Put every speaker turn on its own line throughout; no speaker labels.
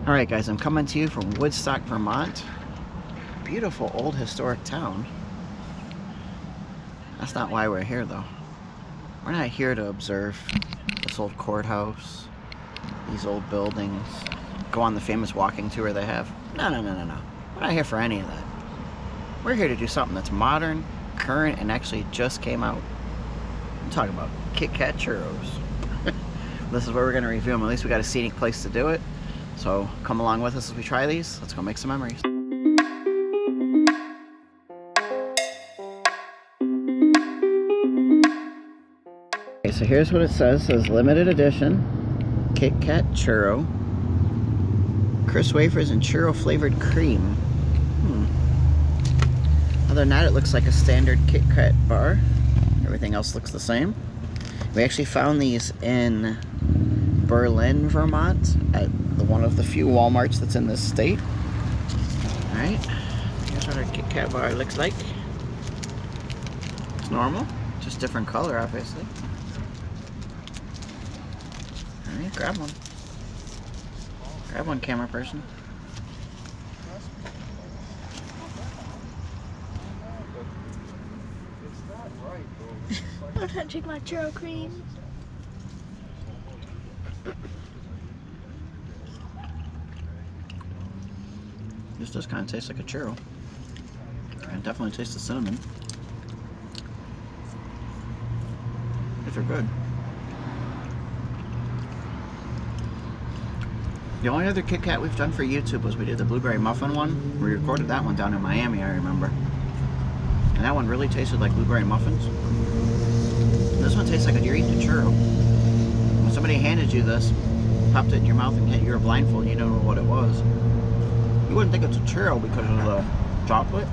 Alright guys, I'm coming to you from Woodstock, Vermont. Beautiful old historic town. That's not why we're here though. We're not here to observe this old courthouse, these old buildings, go on the famous walking tour they have. No. We're not here for any of that. We're here to do something that's modern, current, and actually just came out. I'm talking about Kit Kat churros. This is where we're going to review them. At least we got a scenic place to do it. So come along with us as we try these. Let's go make some memories. Okay, so here's what it says. It says limited edition Kit Kat churro, crisp wafers and churro flavored cream. Other than that, it looks like a standard Kit Kat bar. Everything else looks the same. We actually found these in Berlin, Vermont, at one of the few Walmarts that's in this state. Alright, here's what our Kit Kat bar looks like. It's normal, just different color, obviously. Alright, grab one. Grab one, camera person.
I'm touching my churro cream.
This does kind of taste like a churro. And definitely tastes the cinnamon. These are good. The only other Kit Kat we've done for YouTube was we did the blueberry muffin one. We recorded that one down in Miami, I remember. And that one really tasted like blueberry muffins. And this one tastes like you're eating a churro. When somebody handed you this, popped it in your mouth, and you were blindfolded, you don't know what it was. You wouldn't think it's a churro because of the chocolate,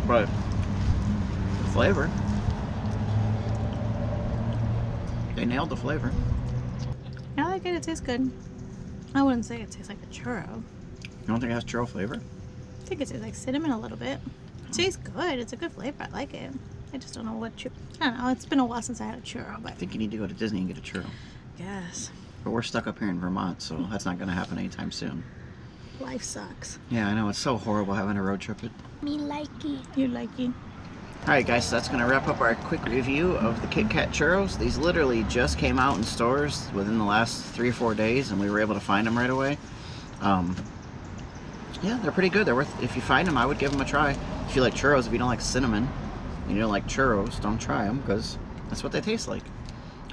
but the flavor, they nailed the flavor.
I like it, it tastes good. I wouldn't say it tastes like a churro.
You don't think it has churro flavor?
I think it tastes like cinnamon a little bit. It tastes good, it's a good flavor, I like it. I just don't know what I don't know, it's been a while since I had a churro, but
I think you need to go to Disney and get a churro.
yes.
But we're stuck up here in Vermont, so that's not going to happen anytime soon.
Life sucks.
Yeah, I know, it's so horrible having a road trip.
Me like it. You like it.
Alright guys, so that's going to wrap up our quick review of the Kit Kat churros. These literally just came out in stores within the last 3 or 4 days, and we were able to find them right away. Yeah, they're pretty good. They're worth, if you find them, I would give them a try. If you like churros, if you don't like cinnamon, and you don't like churros, don't try them, because that's what they taste like.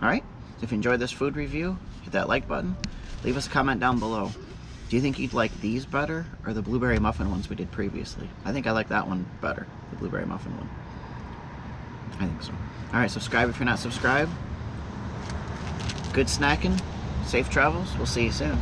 Alright, so if you enjoyed this food review, hit that like button. Leave us a comment down below. Do you think you'd like these better, or the blueberry muffin ones we did previously? I think I like that one better, the blueberry muffin one. I think so. Alright, subscribe if you're not subscribed. Good snacking, safe travels. We'll see you soon.